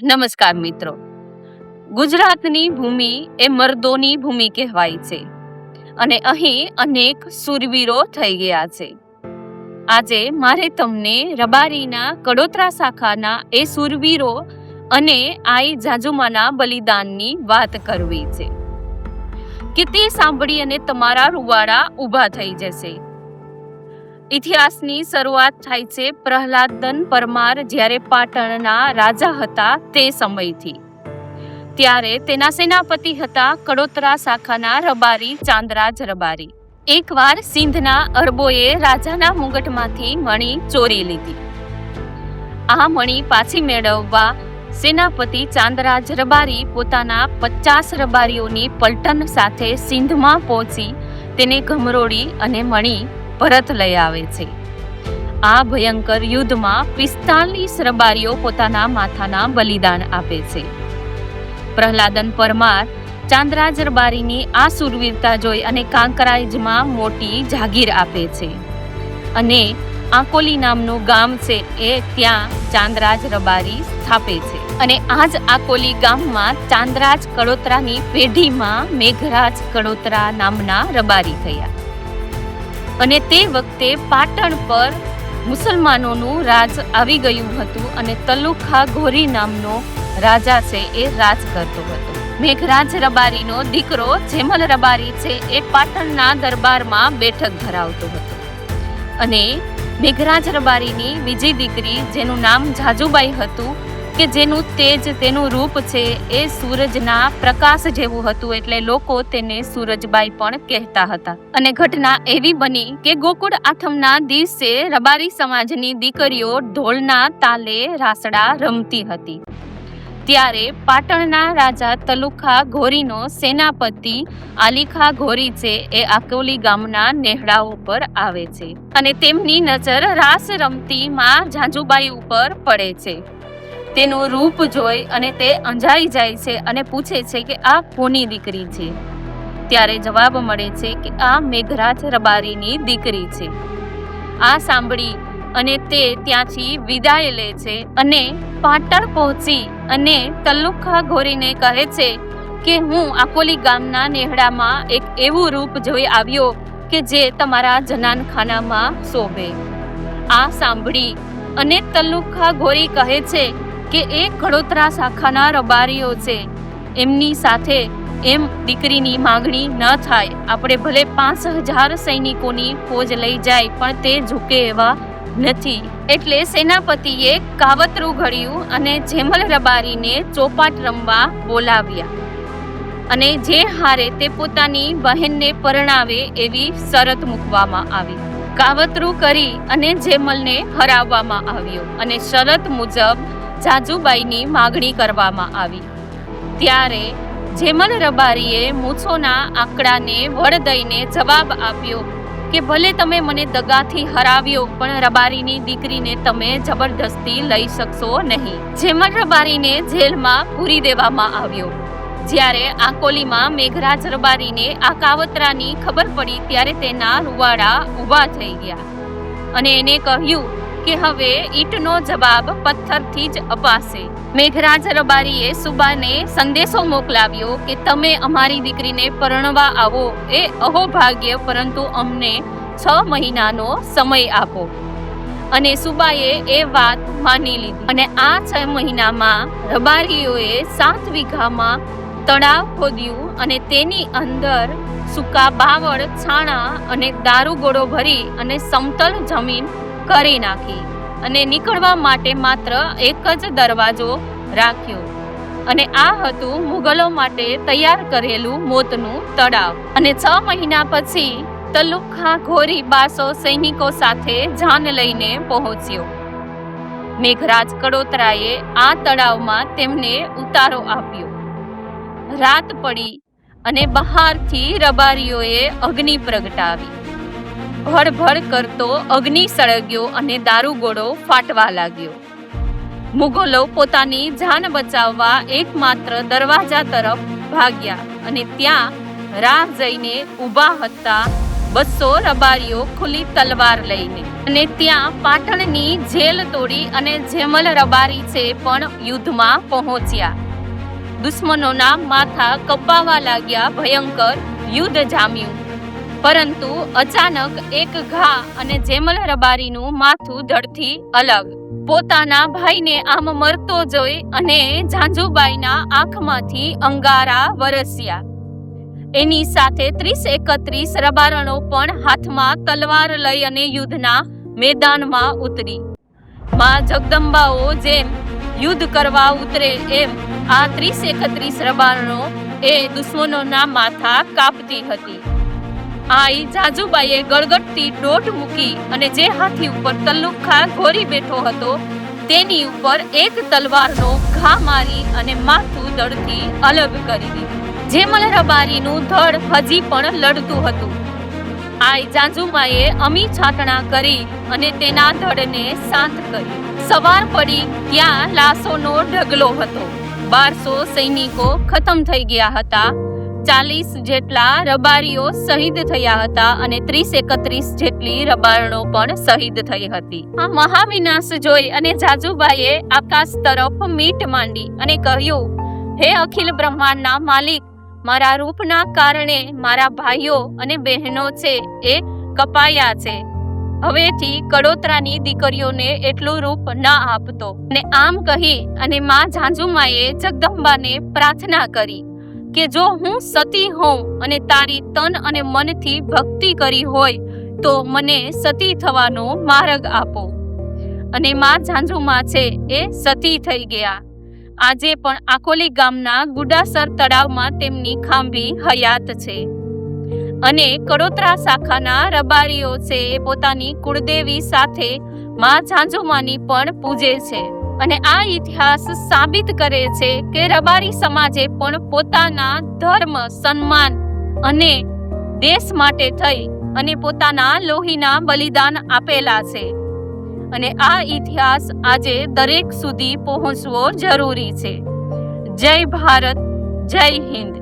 નમસ્કાર મિત્રો. ગુજરાતની ભૂમિ એ મર્દોની ભૂમિ કહેવાય છે અને અહીં અનેક શૂરવીરો થઈ ગયા છે. આજે મારે તમને રબારીના કડોતરા શાખાના એ શૂરવીરો અને આઈ જાજુમાના બલિદાનની વાત કરવી છે કે તે સાંભળી અને તમારા રૂવાડા ઊભા થઈ જશે. ઇતિહાસની શરૂઆત થાય છે પ્રહલાદન પરમાર જ્યારે પાટણના રાજા હતા તે સમયથી. ત્યારે તેના સેનાપતિ હતા કડોતરા શાખાના રબારી ચાંદરાજ રબારી. એકવાર સિંધના અરબોએ રાજાના મુગટમાંથી મણી ચોરી લીધી. આ મણી પાછી મેળવવા સેનાપતિ ચાંદરાજ રબારી પોતાના 50 રબારીઓની પલટન સાથે સિંધમાં પહોંચી તેને ગમરોડી અને મણી પરત લઈ આવે છે. આ ભયંકર યુદ્ધમાં 45 રબારીઓ પોતાના માથાના બલિદાન આપે છે. પ્રહલાદન પરમાર ચાંદરાજ રબારીની આ શૂરવીરતા જોઈ અને કાંકરાઈજમાં મોટી જાગીર આપે છે અને આકોલી નામનું ગામ છે એ ત્યાં ચાંદરાજ રબારી સ્થાપે છે. અને આ જ આકોલી ગામમાં ચાંદરાજ કડોતરાની પેઢીમાં મેઘરાજ કડોતરા નામના રબારી થયા. અને તે વખતે પાટણ પર મુસલમાનોનું રાજ આવી ગયું હતું અને તલુખા ઘોરી નામનો રાજા છે એ રાજ કરતો હતો. મેઘરાજ રબારીનો દીકરો જેમલ રબારી છે એ પાટણના દરબારમાં બેઠક ધરાવતો હતો અને મેઘરાજ રબારીની બીજી દીકરી જેનું નામ જાજુબાઈ હતું કે જેનું તેજ તેનું રૂપ છે એ સૂરજના પ્રકાશ જેવું હતું એટલે લોકો તેને સૂરજબાઈ પણ કહેતા હતા. અને ઘટના એવી બની કે ગોકુળ આઠમના દિવસે રબારી સમાજની દીકરીઓ ઢોલના તાલે રાસડા રમતી હતી. ત્યારે પાટણના રાજા તલુખા ઘોરીનો સેનાપતિ આલીખા ઘોરી છે એ આકોલી ગામના નેહડા ઉપર આવે છે અને તેમની નજર રાસ રમતી માં જાજુબાઈ ઉપર પડે છે. તેનું રૂપ જોઈ અને તે અંજાઈ જાય છે અને પૂછે છે કે આ કોની દીકરી છે. ત્યારે જવાબ મળે છે કે આ મેઘરાજ રબારીની દીકરી છે. આ સાંભળી અને તે ત્યાંથી વિદાય લે છે અને પાટણ પહોંચી અને તલુખા ઘોરીને કહે છે કે હું આકોલી ગામના નેહડામાં એક એવું રૂપ જોઈ આવ્યો કે જે તમારા જનાનખાનામાં શોભે. આ સાંભળી અને તલુખા ઘોરી કહે છે કે એ કડોતરા શાખાના રબારીઓ છે, એમની સાથે એમ દીકરીની માંગણી ન થાય. આપણે ભલે 5000 સૈનિકોની ફોજ લઈ જાય પણ તે ઝૂકે એવા નથી. એટલે સેનાપતિએ કાવતરું ઘડ્યું અને જેમલ રબારીને ચોપાટ રમવા બોલાવ્યા અને જે હારે તે પોતાની બહેનને પરણાવે એવી શરત મૂકવામાં આવી. કાવતરું કરી અને જેમલને હરાવવામાં આવ્યો અને શરત મુજબ જાજુબાઈની માગણી કરવામાં આવી. ત્યારે જેમલ રબારીએ મૂછોના આંકડાને વળ દઈને જવાબ આપ્યો કે ભલે તમે મને દગાથી હરાવ્યો પણ રબારીની દીકરીને તમે જબરદસ્તી લઈ શકશો નહીં. જેમલ રબારીને જેલમાં પૂરી દેવામાં આવ્યો. જ્યારે આકોલીમાં મેઘરાજ રબારીને આ કાવતરાની ખબર પડી ત્યારે તેના રૂવાડા ઊભા થઈ ગયા અને એને કહ્યું કે હવે ઈંટનો જવાબ પથ્થરથી જ અપાશે. મેઘરાજ રબારીએ સુબાને સંદેશો મોકલાવ્યો કે તમે અમારી દીકરીને પરણવા આવો એ અહોભાગ્ય, પરંતુ અમને 6 મહિનાનો સમય આપો. અને સુબાએ એ વાત માની લીધી અને આ 6 મહિનામાં રબારીઓએ 7 વીઘામાં તળાવ ખોદ્યું અને તેની અંદર સૂકા બાવળ, છાણા અને દારૂગોળો ભરી અને સમતલ જમીન કરી નાખી અને નીકળવા માટે માત્ર એક જ દરવાજો રાખ્યો અને આ હતું મુગલો માટે તૈયાર કરેલું મોતનું તળાવ. અને 6 મહિના પછી તલુખા ઘોરી 1200 સૈનિકો સાથે જાન લઈને પહોંચ્યો. મેઘરાજ કડોતરાએ આ તળાવમાં તેમને ઉતારો આપ્યો. રાત પડી અને બહારથી રબારીઓએ અગ્નિ પ્રગટાવી. ભડભડ કરતો અગ્નિ સળગ્યો અને દારૂગોળો ફાટવા લાગ્યો. મુગલો પોતાની જાન બચાવવા એકમાત્ર દરવાજા તરફ ભાગ્યા અને ત્યાં રાહ જઈને ઊભા હતા 200 રબારીઓ ખુલ્લી તલવાર લઈને, અને ત્યાં પાટણની જેલ તોડી અને જેમલ રબારી છે પણ યુદ્ધમાં પહોંચ્યા. દુશ્મનોના માથા કપાવા લાગ્યા. ભયંકર યુદ્ધ જામ્યું. પરંતુ અચાનક એક ઘા અને જેમલ રબારીનું માથું ધડથી અલગ. પોતાના ભાઈને આમ મરતો જોઈ અને ઝાંઝુબાઈના આંખમાંથી અંગારા વરસ્યા. એની સાથે 30-31 રબારણો પણ હાથમાં તલવાર લઈ અને યુદ્ધના મેદાનમાં ઉતરી. માં જગદંબાઓ જેમ યુદ્ધ કરવા ઉતરે એમ આ 30-31 રબારણો એ દુશ્મનોના માથા કાપતી હતી. આઈ ઝાંઝુબાઈએ ગળગળતી દોટ મૂકી અને જે હાથી ઉપર તલ્લુખા ઘોરી બેઠો હતો તેની ઉપર એક તલવારનો ઘા મારી અને માથું ધડથી અલગ કરી દીધું. જેમલ રબારીનું ધડ હજી પણ લડતું હતું. આઈ ઝાંઝુબાઈએ અમી છાટણા કરી અને તેના ધડને શાંત કર્યું. સવાર પડી ત્યાં લાશોનો ઢગલો હતો. 1200 સૈનિકો ખતમ થઈ ગયા હતા. 40 જેટલા રબારીઓ શહીદ થયા હતા અને 30-31 જેટલી રબારણો પણ શહીદ થઈ હતી. આ મહાવિનાશ જોઈ અને ઝાંઝુબાઈએ આકાશ તરફ મીટ માંડી અને કહ્યું, હે અખિલ બ્રહ્માંડના માલિક, મારા રૂપના કારણે મારા ભાઈઓ અને બહેનો છે એ કપાયા છે. હવેથી કડોતરાની દીકરીઓને એટલું રૂપ ના આપતો. અને આમ કહી અને માં ઝાંઝુમાએ જગદંબાને પ્રાર્થના કરી કે જો હું સતી હોઉં અને તારી તન અને મનથી ભક્તિ કરી હોય તો મને સતી થવાનો માર્ગ આપો. અને માં ઝાંઝુમા છે એ સતી થઈ ગયા. આજે પણ આકોલી ગામના ગુડાસર તળાવમાં તેમની ખાંભી હયાત છે. અને કડોતરા શાખાના રબારીઓ છે એ પોતાની કુળદેવી સાથે માં ઝાંઝુમાની પણ પૂજે છે. અને આ ઇતિહાસ સાબિત કરે છે કે રબારી સમાજે પણ પોતાના ધર્મ, સન્માન અને દેશ માટે થઈ અને પોતાના લોહીના બલિદાન આપેલા છે. અને આ ઇતિહાસ આજે દરેક સુધી પહોંચવો જરૂરી છે. જય ભારત, જય હિન્દ.